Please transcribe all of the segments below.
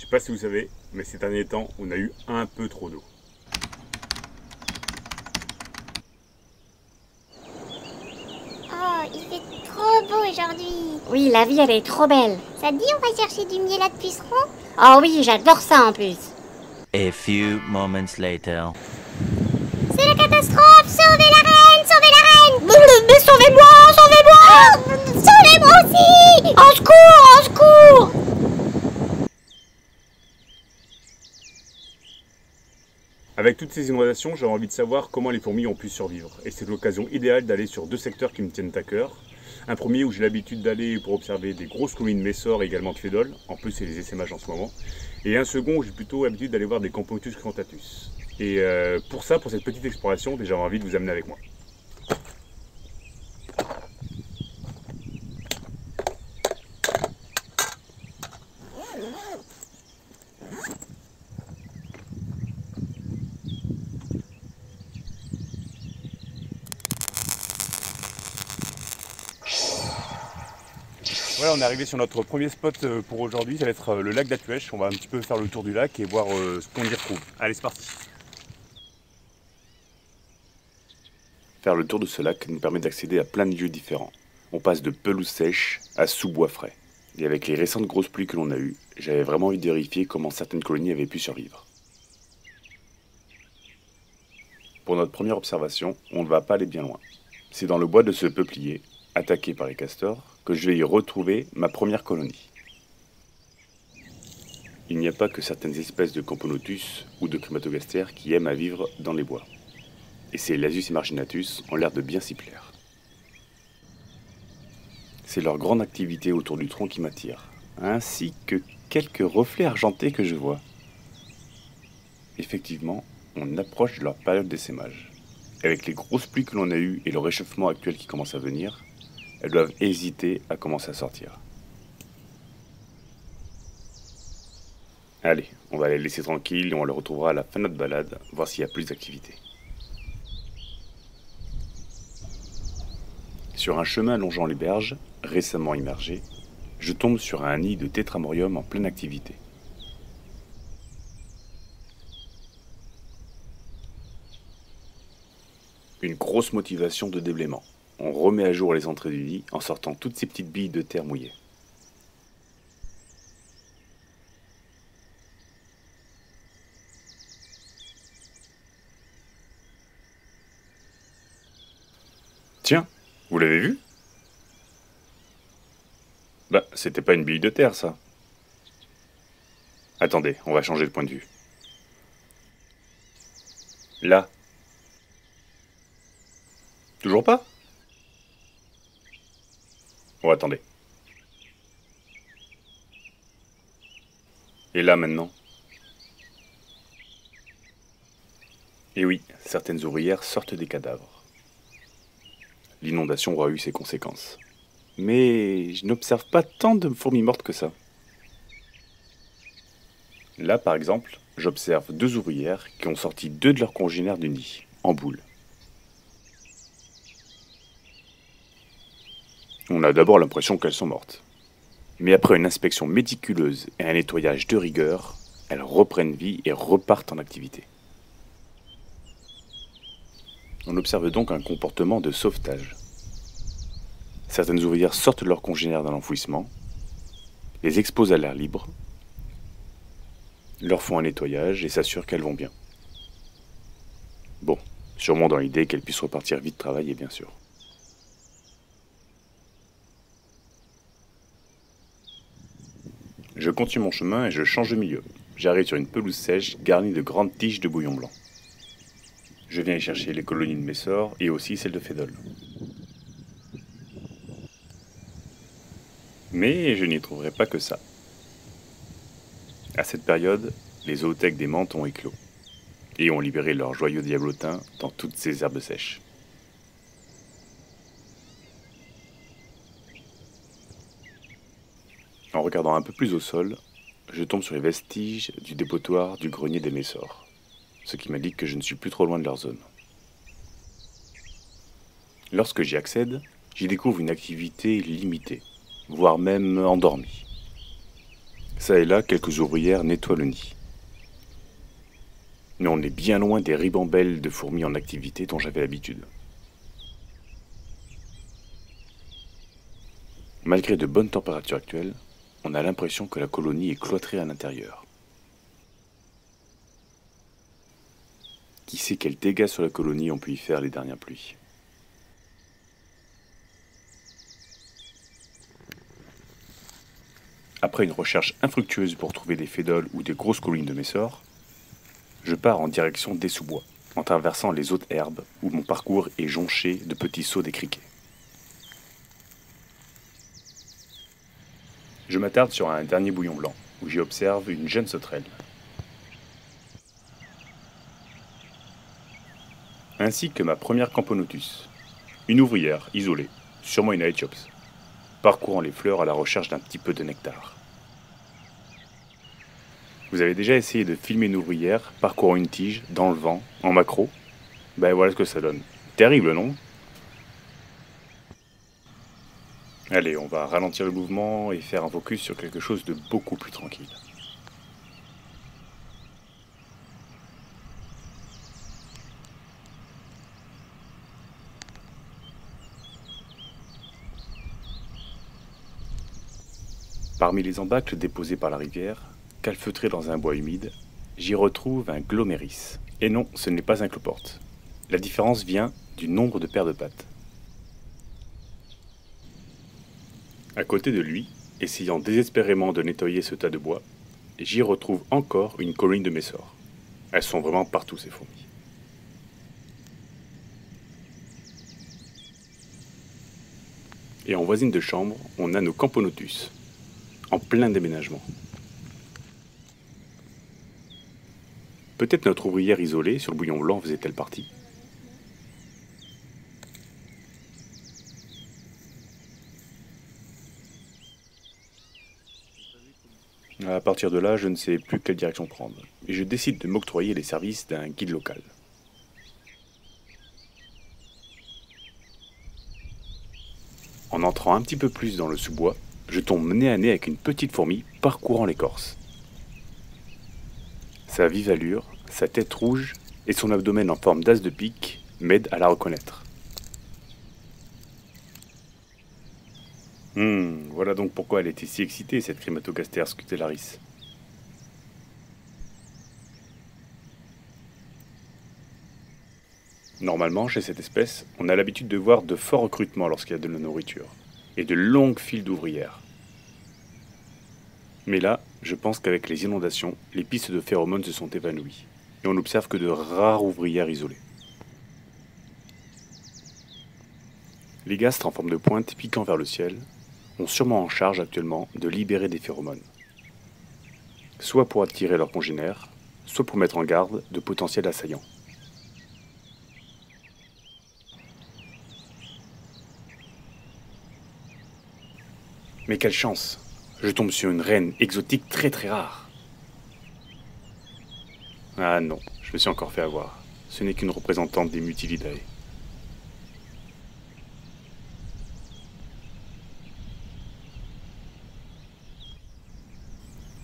sais pas si vous savez, mais ces derniers temps, on a eu un peu trop d'eau. Oh, il fait trop beau aujourd'hui. Oui, la vie, elle est trop belle. Ça te dit, on va chercher du miel à de puceron? Oh oui, j'adore ça en plus. A few moments later. C'est la catastrophe! Sauvez la reine! Sauvez la reine! Mais sauvez-moi, sauvez-moi! Oh, sauvez-moi aussi! Au secours, au secours! Avec toutes ces inondations, j'aurais envie de savoir comment les fourmis ont pu survivre. Et c'est l'occasion idéale d'aller sur deux secteurs qui me tiennent à cœur. Un premier où j'ai l'habitude d'aller pour observer des grosses colonies de messors et également de fédoles. En plus, c'est les essaimages en ce moment. Et un second où j'ai plutôt l'habitude d'aller voir des Campotus crantatus. Et pour cette petite exploration, déjà j'ai envie de vous amener avec moi. Voilà, on est arrivé sur notre premier spot pour aujourd'hui, ça va être le lac d'Atuèche. On va un petit peu faire le tour du lac et voir ce qu'on y retrouve. Allez, c'est parti. Faire le tour de ce lac nous permet d'accéder à plein de lieux différents. On passe de pelouse sèche à sous-bois frais. Et avec les récentes grosses pluies que l'on a eues, j'avais vraiment envie de vérifier comment certaines colonies avaient pu survivre. Pour notre première observation, on ne va pas aller bien loin. C'est dans le bois de ce peuplier, attaqué par les castors, que je vais y retrouver ma première colonie. Il n'y a pas que certaines espèces de Camponotus ou de Crématogastères qui aiment à vivre dans les bois. Et ces Lasius emarginatus ont l'air de bien s'y plaire. C'est leur grande activité autour du tronc qui m'attire, ainsi que quelques reflets argentés que je vois. Effectivement, on approche de leur période d'essaimage. Avec les grosses pluies que l'on a eues et le réchauffement actuel qui commence à venir, elles doivent hésiter à commencer à sortir. Allez, on va les laisser tranquilles et on les retrouvera à la fin de notre balade, voir s'il y a plus d'activité. Sur un chemin longeant les berges, récemment immergé, je tombe sur un nid de Tetramorium en pleine activité. Une grosse motivation de déblaiement. On remet à jour les entrées du nid en sortant toutes ces petites billes de terre mouillée. Tiens, vous l'avez vu? Bah, c'était pas une bille de terre, ça. Attendez, on va changer de point de vue. Là. Toujours pas? Oh, attendez. Et là, maintenant? Et oui, certaines ouvrières sortent des cadavres. L'inondation aura eu ses conséquences. Mais je n'observe pas tant de fourmis mortes que ça. Là, par exemple, j'observe deux ouvrières qui ont sorti deux de leurs congénères du nid, en boule. On a d'abord l'impression qu'elles sont mortes. Mais après une inspection méticuleuse et un nettoyage de rigueur, elles reprennent vie et repartent en activité. On observe donc un comportement de sauvetage. Certaines ouvrières sortent leurs congénères dans l'enfouissement, les exposent à l'air libre, leur font un nettoyage et s'assurent qu'elles vont bien. Bon, sûrement dans l'idée qu'elles puissent repartir vite travailler, bien sûr. Je continue mon chemin et je change de milieu. J'arrive sur une pelouse sèche garnie de grandes tiges de bouillon blanc. Je viens y chercher les colonies de messors et aussi celles de fédoles. Mais je n'y trouverai pas que ça. À cette période, les zoothèques des Mantes ont éclos et ont libéré leurs joyaux diablotins dans toutes ces herbes sèches. En regardant un peu plus au sol, je tombe sur les vestiges du dépotoir du grenier des messors, ce qui m'indique que je ne suis plus trop loin de leur zone. Lorsque j'y accède, j'y découvre une activité limitée, voire même endormie. Ça et là, quelques ouvrières nettoient le nid. Mais on est bien loin des ribambelles de fourmis en activité dont j'avais l'habitude. Malgré de bonnes températures actuelles, on a l'impression que la colonie est cloîtrée à l'intérieur. Qui sait quels dégâts sur la colonie ont pu y faire les dernières pluies. Après une recherche infructueuse pour trouver des fédoles ou des grosses colonies de messors, je pars en direction des sous-bois, en traversant les hautes herbes où mon parcours est jonché de petits sauts des criquets. Je m'attarde sur un dernier bouillon blanc, où j'y observe une jeune sauterelle. Ainsi que ma première Camponotus, une ouvrière isolée, sûrement une Aethiops, parcourant les fleurs à la recherche d'un petit peu de nectar. Vous avez déjà essayé de filmer une ouvrière parcourant une tige, dans le vent, en macro? Ben voilà ce que ça donne. Terrible, non? Allez, on va ralentir le mouvement et faire un focus sur quelque chose de beaucoup plus tranquille. Parmi les embâcles déposés par la rivière, calfeutrés dans un bois humide, j'y retrouve un gloméris. Et non, ce n'est pas un cloporte. La différence vient du nombre de paires de pattes. À côté de lui, essayant désespérément de nettoyer ce tas de bois, j'y retrouve encore une colonie de messors. Elles sont vraiment partout, ces fourmis. Et en voisine de chambre, on a nos Camponotus, en plein déménagement. Peut-être notre ouvrière isolée sur le bouillon blanc faisait-elle partie? À partir de là, je ne sais plus quelle direction prendre, et je décide de m'octroyer les services d'un guide local. En entrant un petit peu plus dans le sous-bois, je tombe nez à nez avec une petite fourmi parcourant l'écorce. Sa vive allure, sa tête rouge et son abdomen en forme d'as de pique m'aident à la reconnaître. Voilà donc pourquoi elle était si excitée, cette Chrematogaster scutellaris. Normalement, chez cette espèce, on a l'habitude de voir de forts recrutements lorsqu'il y a de la nourriture, et de longues files d'ouvrières. Mais là, je pense qu'avec les inondations, les pistes de phéromones se sont évanouies, et on n'observe que de rares ouvrières isolées. Les gastres en forme de pointe piquant vers le ciel ont sûrement en charge actuellement de libérer des phéromones, soit pour attirer leurs congénères, soit pour mettre en garde de potentiels assaillants. Mais quelle chance! Je tombe sur une reine exotique très très rare. Ah non, je me suis encore fait avoir. Ce n'est qu'une représentante des Mutilidae.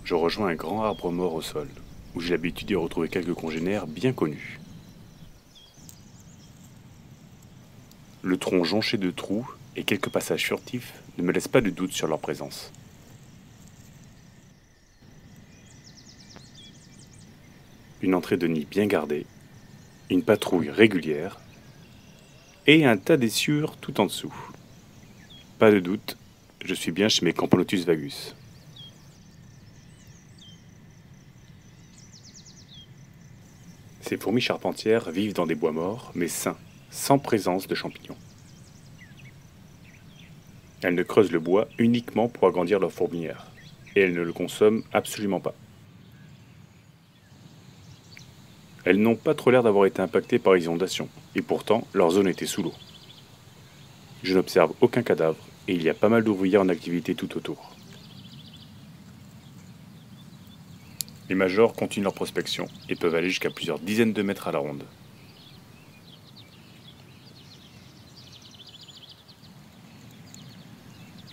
Je rejoins un grand arbre mort au sol, où j'ai l'habitude d'y retrouver quelques congénères bien connus. Le tronc jonché de trous et quelques passages furtifs ne me laissent pas de doute sur leur présence. Une entrée de nid bien gardée, une patrouille régulière et un tas d'essures tout en dessous. Pas de doute, je suis bien chez mes Camponotus vagus. Ces fourmis charpentières vivent dans des bois morts, mais sains, sans présence de champignons. Elles ne creusent le bois uniquement pour agrandir leur fourmilière, et elles ne le consomment absolument pas. Elles n'ont pas trop l'air d'avoir été impactées par les inondations, et pourtant leur zone était sous l'eau. Je n'observe aucun cadavre, et il y a pas mal d'ouvrières en activité tout autour. Les majors continuent leur prospection, et peuvent aller jusqu'à plusieurs dizaines de mètres à la ronde.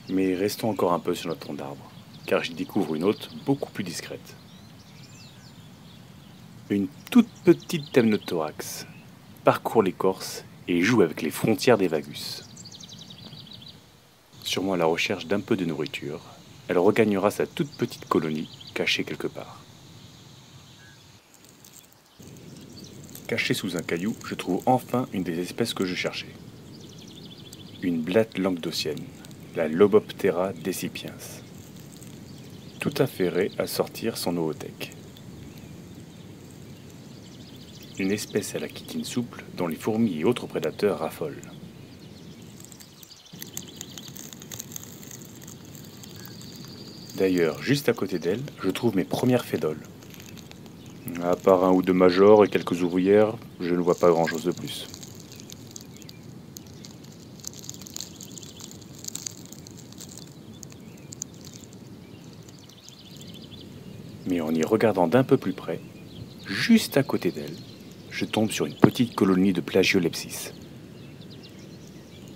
Mais restons encore un peu sur notre tronc d'arbre, car j'y découvre une hôte beaucoup plus discrète. Une toute petite Temnothorax parcourt l'écorce et joue avec les frontières des Vagus. Sûrement à la recherche d'un peu de nourriture, elle regagnera sa toute petite colonie cachée quelque part. Cachée sous un caillou, je trouve enfin une des espèces que je cherchais. Une blatte languedocienne, la Loboptera decipiens. Tout affairée à sortir son oothèque. Une espèce à la chitine souple dont les fourmis et autres prédateurs raffolent. D'ailleurs, juste à côté d'elle, je trouve mes premières fédoles. À part un ou deux majors et quelques ouvrières, je ne vois pas grand-chose de plus. Mais en y regardant d'un peu plus près, juste à côté d'elle, je tombe sur une petite colonie de Plagiolepsis.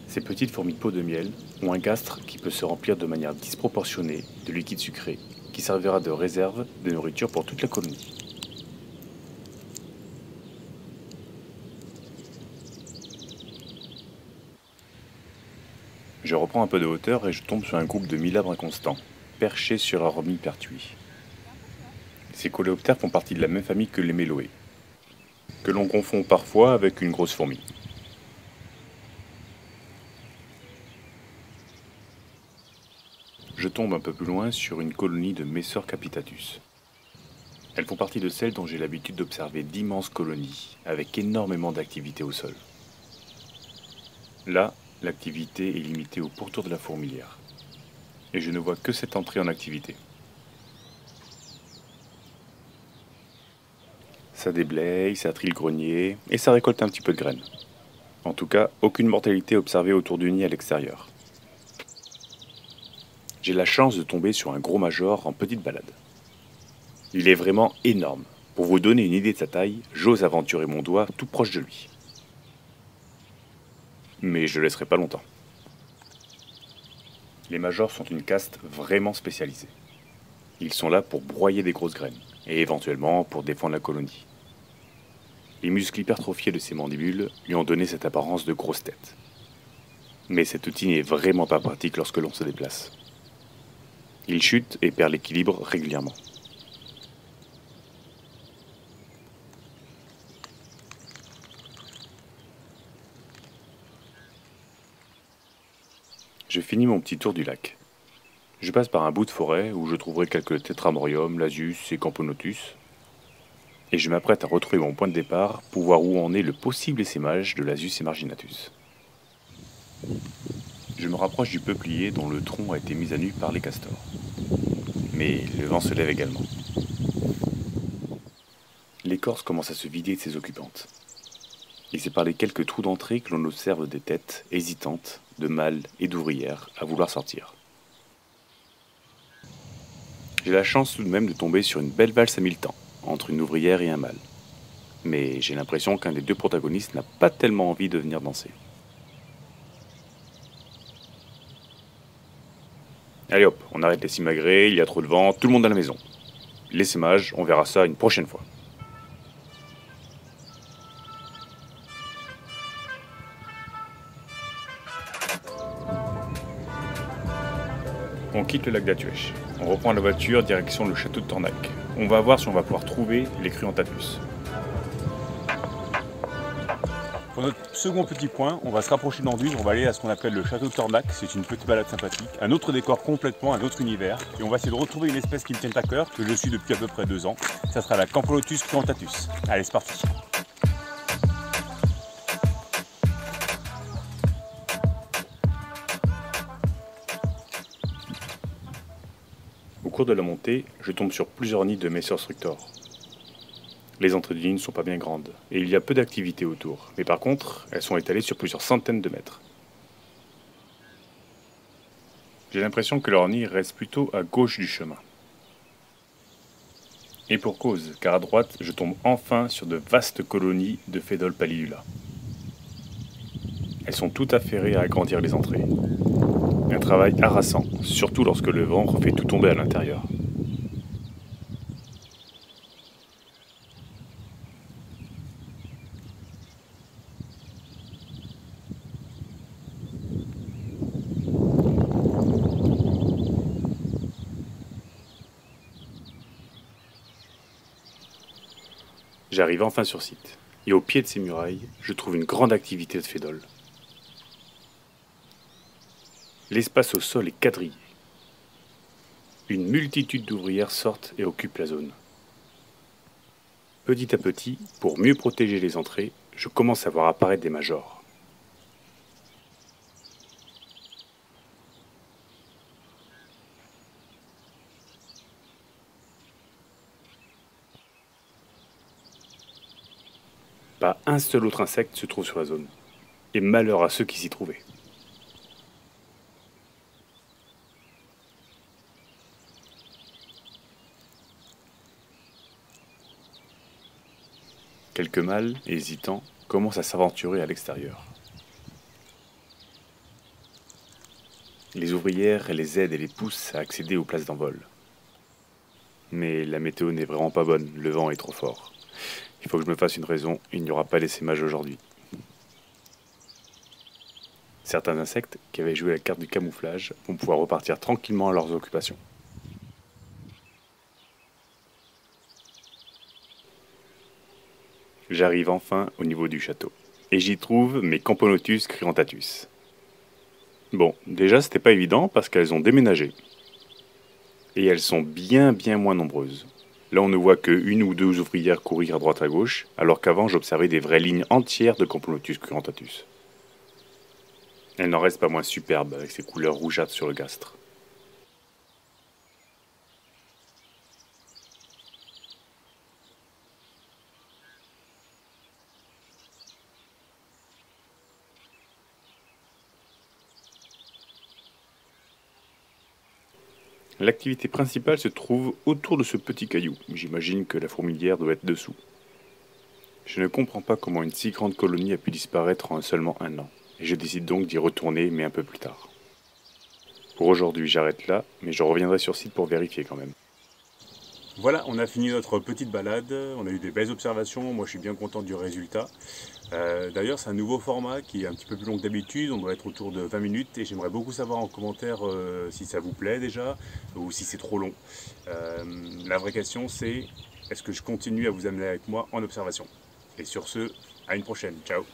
Ces petites fourmis peau de miel ont un gastre qui peut se remplir de manière disproportionnée de liquide sucré qui servira de réserve de nourriture pour toute la colonie. Je reprends un peu de hauteur et je tombe sur un groupe de milabres inconstants, perchés sur un remipertuis. Ces coléoptères font partie de la même famille que les méloées, que l'on confond parfois avec une grosse fourmi. Je tombe un peu plus loin sur une colonie de Messor capitatus. Elles font partie de celles dont j'ai l'habitude d'observer d'immenses colonies, avec énormément d'activité au sol. Là, l'activité est limitée au pourtour de la fourmilière, et je ne vois que cette entrée en activité. Ça déblaye, ça trie le grenier, et ça récolte un petit peu de graines. En tout cas, aucune mortalité observée autour du nid à l'extérieur. J'ai la chance de tomber sur un gros major en petite balade. Il est vraiment énorme. Pour vous donner une idée de sa taille, j'ose aventurer mon doigt tout proche de lui. Mais je ne le laisserai pas longtemps. Les majors sont une caste vraiment spécialisée. Ils sont là pour broyer des grosses graines, et éventuellement pour défendre la colonie. Les muscles hypertrophiés de ses mandibules lui ont donné cette apparence de grosse tête. Mais cet outil n'est vraiment pas pratique lorsque l'on se déplace. Il chute et perd l'équilibre régulièrement. Je finis mon petit tour du lac. Je passe par un bout de forêt où je trouverai quelques Tetramorium, Lasius et Camponotus. Et je m'apprête à retrouver mon point de départ pour voir où en est le possible essaimage de Lasius et Marginatus. Je me rapproche du peuplier dont le tronc a été mis à nu par les castors. Mais le vent se lève également. L'écorce commence à se vider de ses occupantes. Et c'est par les quelques trous d'entrée que l'on observe des têtes hésitantes de mâles et d'ouvrières à vouloir sortir. J'ai la chance tout de même de tomber sur une belle valse à 1000 temps, entre une ouvrière et un mâle. Mais j'ai l'impression qu'un des deux protagonistes n'a pas tellement envie de venir danser. Allez hop, on arrête les simagrées, il y a trop de vent, tout le monde à la maison. L'essaimage, on verra ça une prochaine fois. On quitte le lac d'Atuèche. On reprend la voiture direction le château de Tornac. On va voir si on va pouvoir trouver les Cruentatus. Pour notre second petit point, on va se rapprocher d'Anduze, on va aller à ce qu'on appelle le château de Tornac. C'est une petite balade sympathique, un autre décor complètement, un autre univers. Et on va essayer de retrouver une espèce qui me tient à cœur, que je suis depuis à peu près 2 ans. Ça sera la Camponotus cruentatus. Allez, c'est parti. Au cours de la montée, je tombe sur plusieurs nids de Messor structor. Les entrées de ligne ne sont pas bien grandes, et il y a peu d'activité autour, mais par contre, elles sont étalées sur plusieurs centaines de mètres. J'ai l'impression que leur nid reste plutôt à gauche du chemin. Et pour cause, car à droite, je tombe enfin sur de vastes colonies de Phédole pallidula. Elles sont toutes affairées à agrandir les entrées. Un travail harassant, surtout lorsque le vent refait tout tomber à l'intérieur. J'arrive enfin sur site, et au pied de ces murailles, je trouve une grande activité de fédole. L'espace au sol est quadrillé. Une multitude d'ouvrières sortent et occupent la zone. Petit à petit, pour mieux protéger les entrées, je commence à voir apparaître des majors. Pas un seul autre insecte se trouve sur la zone, et malheur à ceux qui s'y trouvaient. Quelques mâles, hésitants, commencent à s'aventurer à l'extérieur. Les ouvrières les aident et les poussent à accéder aux places d'envol. Mais la météo n'est vraiment pas bonne, le vent est trop fort. Il faut que je me fasse une raison, il n'y aura pas d'essaimage aujourd'hui. Certains insectes qui avaient joué la carte du camouflage vont pouvoir repartir tranquillement à leurs occupations. J'arrive enfin au niveau du château, et j'y trouve mes Camponotus cruentatus. Bon, déjà c'était pas évident parce qu'elles ont déménagé. Et elles sont bien moins nombreuses. Là on ne voit que une ou deux ouvrières courir à droite à gauche, alors qu'avant j'observais des vraies lignes entières de Camponotus cruentatus. Elles n'en restent pas moins superbes avec ces couleurs rougeâtres sur le gastre. L'activité principale se trouve autour de ce petit caillou. J'imagine que la fourmilière doit être dessous. Je ne comprends pas comment une si grande colonie a pu disparaître en seulement un an. Et je décide donc d'y retourner, mais un peu plus tard. Pour aujourd'hui, j'arrête là, mais je reviendrai sur site pour vérifier quand même. Voilà, on a fini notre petite balade, on a eu des belles observations, moi je suis bien content du résultat. D'ailleurs c'est un nouveau format qui est un petit peu plus long que d'habitude, on doit être autour de 20 minutes et j'aimerais beaucoup savoir en commentaire si ça vous plaît déjà ou si c'est trop long. La vraie question c'est, est-ce que je continue à vous amener avec moi en observation? Et sur ce, à une prochaine, ciao!